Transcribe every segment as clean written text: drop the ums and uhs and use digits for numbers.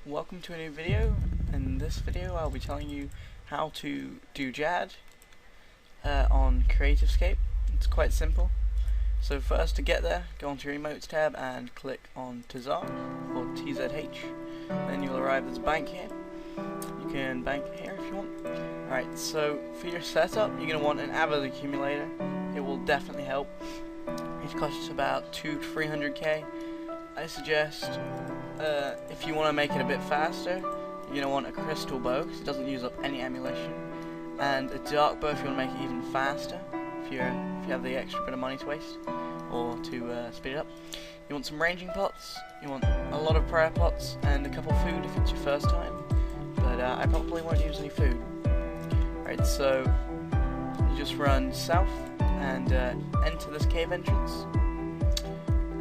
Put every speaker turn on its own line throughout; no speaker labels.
welcome to a new video. In this video I'll be telling you how to do JAD on creativescape. It's quite simple. So first, to get there, go onto your emotes tab and click on Tzh or TZH. Then you'll arrive at this bank here. You can bank here if you want. Alright, so for your setup you're going to want an Avid accumulator. It will definitely help. It costs about 200 to 300k. I suggest if you want to make it a bit faster, you're going to want a crystal bow because it doesn't use up any ammunition, and a dark bow if you want to make it even faster, if you have the extra bit of money to waste or to speed it up. You want some ranging pots, you want a lot of prayer pots, and a couple of food if it's your first time, but I probably won't use any food. Right, so you just run south and enter this cave entrance,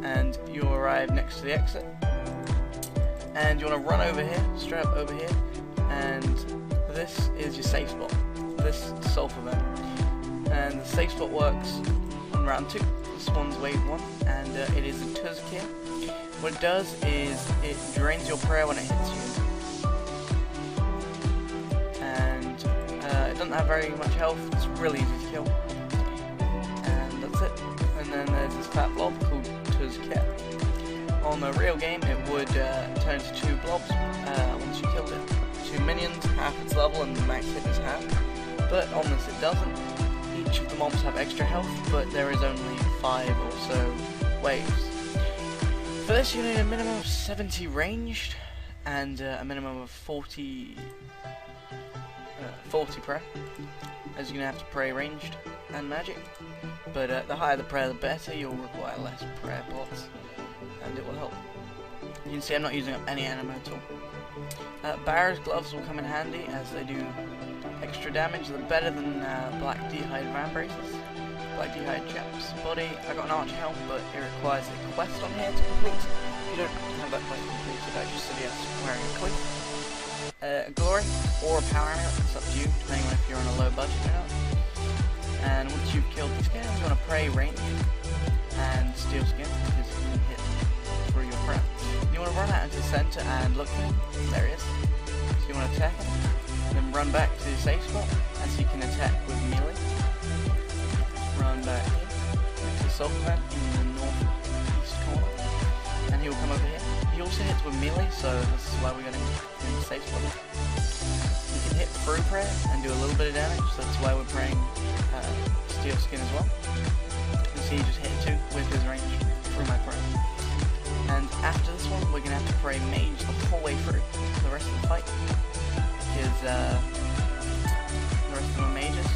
and you'll arrive next to the exit, and you want to run over here, straight up over here, and this is your safe spot, this sulfur vent, and the safe spot works on round 2. This one's wave 1, and it is a Tzh here. What it does is it drains your prayer when it hits you, and it doesn't have very much health. It's really easy to kill, and that's it. And then there's this fat blob called Tzh. On the real game it would turn into 2 blobs once you killed it. 2 minions, half its level and max fitness half, but on this it doesn't. Each of the mobs have extra health, but there is only 5 or so waves. For this you need a minimum of 70 ranged and a minimum of 40 prayer, as you're going to have to pray ranged and magic, but the higher the prayer the better. You'll require less prayer pots and it will help. You can see I'm not using up any ammo at all. Barrow's gloves will come in handy as they do extra damage. They're better than black d'hide ram braces. Black d'hide chaps body. I got an archer helm, but it requires a quest on here to complete. If you don't have that quest completed, I just suggest wearing a coin. A glory or a power armor, it's up to you, depending on if you're on a low budget or not. And once you've killed these guys, you want to pray range and steal skin because you can hit through your prayer. You want to run out into the center and look for him. There he is. So you want to attack him, then run back to the safe spot, as you can attack with melee. Run back here, next to the sulfur vent in the northeast corner, and he will come over here. He also hits with melee, so this is why we're going to in the safe spot. You can hit through prayer and do a little bit of damage, so that's why we're praying steel skin as well. You see he just hit 2 with his range through my prayer. And after this one we're going to have to pray mage the whole way through the rest of the fight, because the rest of them are mages.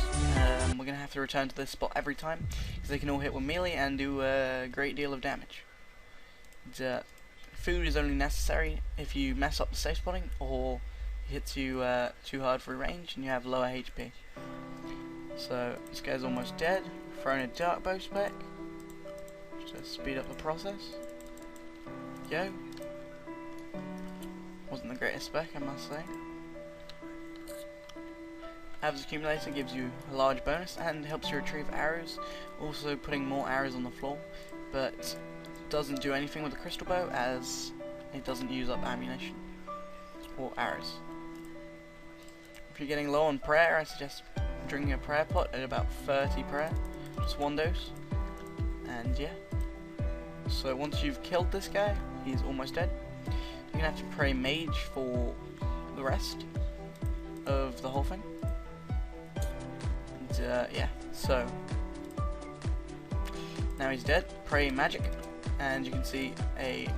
We're going to have to return to this spot every time, because they can all hit with melee and do a great deal of damage. Food is only necessary if you mess up the safe spotting or it hits you too hard for range and you have lower HP. So this guy's almost dead. Throwing a dark bow spec just to speed up the process. Go. Wasn't the greatest spec, I must say. Av's accumulator gives you a large bonus and helps you retrieve arrows, also putting more arrows on the floor, but doesn't do anything with the crystal bow as it doesn't use up ammunition or arrows. If you're getting low on prayer, I suggest drinking a prayer pot at about 30 prayer, just 1 dose, and yeah. So once you've killed this guy, he's almost dead, you're gonna have to pray mage for the rest of the whole thing. And yeah, so now he's dead, pray magic. And you can see a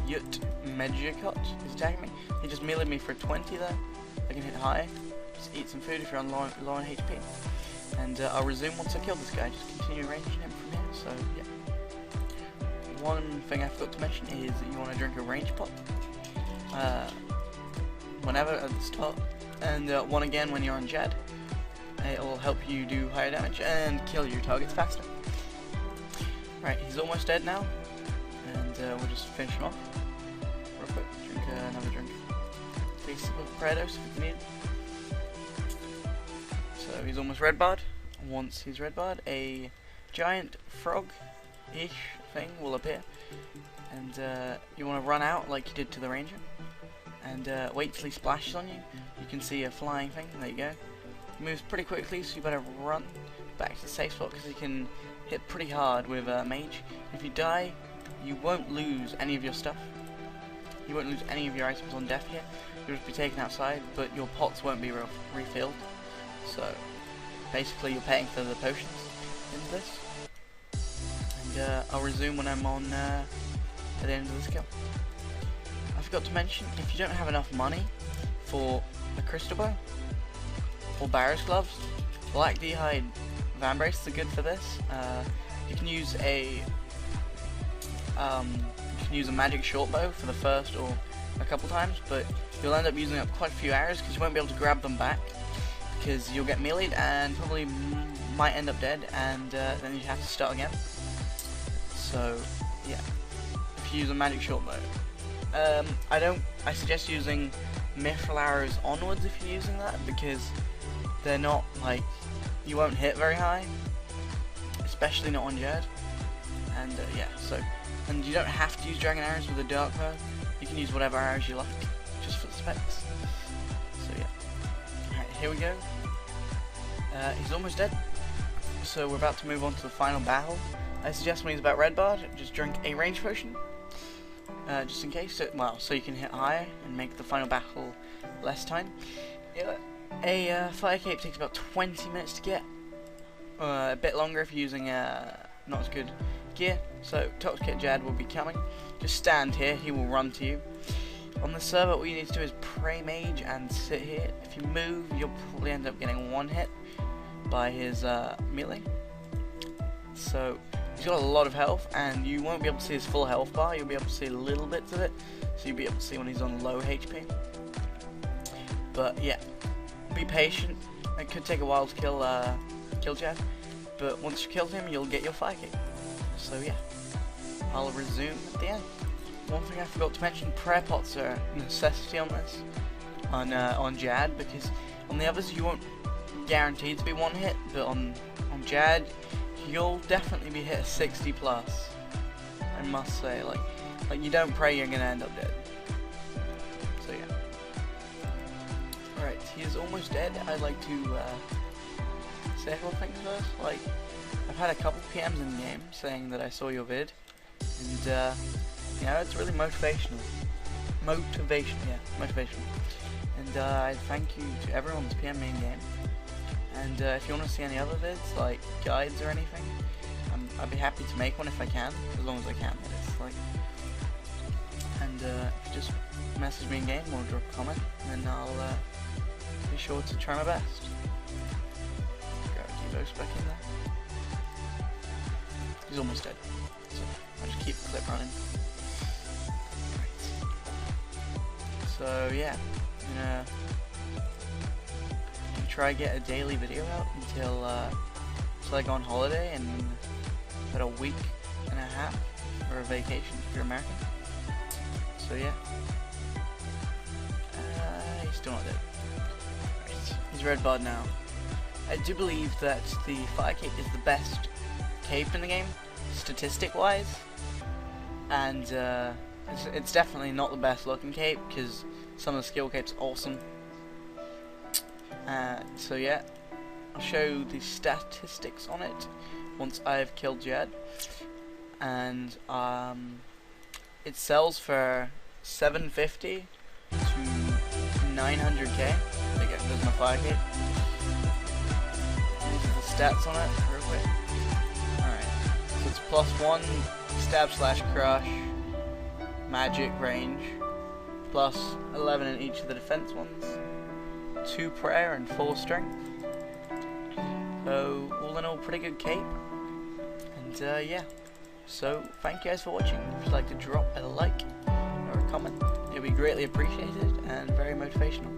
Yut Medjicot is attacking me. He just meleeed me for 20 though. I can hit high. Just eat some food if you're on low on HP. And I'll resume once I kill this guy. Just continue ranging him from here. So yeah. One thing I forgot to mention is that you want to drink a range pot whenever at the start, and one again when you're on JAD. It will help you do higher damage and kill your targets faster. Right, he's almost dead now. And we'll just finish him off real quick. Drink another drink. Take a sip of Prados if you need. So he's almost red barred. Once he's red barred, a giant frog-ish thing will appear, and you want to run out like you did to the ranger, and wait till he splashes on you. You can see a flying thing. There you go. He moves pretty quickly, so you better run back to the safe spot because he can hit pretty hard with mage. If you die, you won't lose any of your stuff. You won't lose any of your items on death here. You'll just be taken outside, but your pots won't be refilled. So basically, you're paying for the potions in this. And I'll resume when I'm on at the end of the skill. I forgot to mention, if you don't have enough money for a crystal bow or Barrow's gloves, Black D'hide Van Braces are good for this. You can use a magic short bow for the first or a couple times, but you'll end up using up quite a few arrows because you won't be able to grab them back because you'll get meleeed and probably might end up dead, and then you have to start again. So yeah, if you use a magic short bow, I suggest using mithril arrows onwards if you're using that, because they're not like, you won't hit very high, especially not on Jad. And yeah, so, and you don't have to use dragon arrows with a dark bow. You can use whatever arrows you like, just for the specs. So yeah, alright, here we go. He's almost dead, so we're about to move on to the final battle. I suggest when he's about red barred, just drink a range potion, just in case. So you can hit higher and make the final battle less time. Yeah, a fire cape takes about 20 minutes to get. A bit longer if you're using not as good gear. So Toxicate Jad will be coming. Just stand here, he will run to you. On the server, all you need to do is pray mage and sit here. If you move, you'll probably end up getting one hit by his melee. So he's got a lot of health, and you won't be able to see his full health bar. You'll be able to see little bits of it, so you'll be able to see when he's on low HP. But yeah, be patient. It could take a while to kill Jad, but once you killed him, you'll get your fire cape. So yeah, I'll resume at the end. One thing I forgot to mention: prayer pots are a necessity on this, on Jad, because on the others you won't guaranteed to be one hit, but on Jad you'll definitely be hit 60 plus. I must say, like you don't pray you're gonna end up dead. So yeah. Alright, he is almost dead. I'd like to say a couple things first. Like, I've had a couple PMs in the game saying that I saw your vid, and you know, it's really motivational. Motivational. And I thank you to everyone who's PM me in game. And if you want to see any other vids, like guides or anything, I'd be happy to make one if I can, as long as I can. It's like, and if you just message me in game or drop a comment, and then I'll be sure to try my best. Got Devo's back in there. He's almost dead, so I'll just keep the clip running. So yeah, I'm gonna try to get a daily video out until I go on holiday in about a week and a half for a vacation if you're American. So yeah, he's still not dead. Right. He's red barred now. I do believe that the fire cape is the best cape in the game, statistic wise, and it's definitely not the best looking cape because some of the skill capes are awesome. So yeah, I'll show the statistics on it once I've killed Jad, and it sells for 750 to 900k. There you go, there's my fire cape. These are the stats on it real quick. Alright, so it's +1 stab slash crush, magic range, plus 11 in each of the defense ones, 2 prayer and 4 strength. So all in all, pretty good cape. And yeah, so thank you guys for watching. If you'd like to drop a like or a comment, it would be greatly appreciated and very motivational.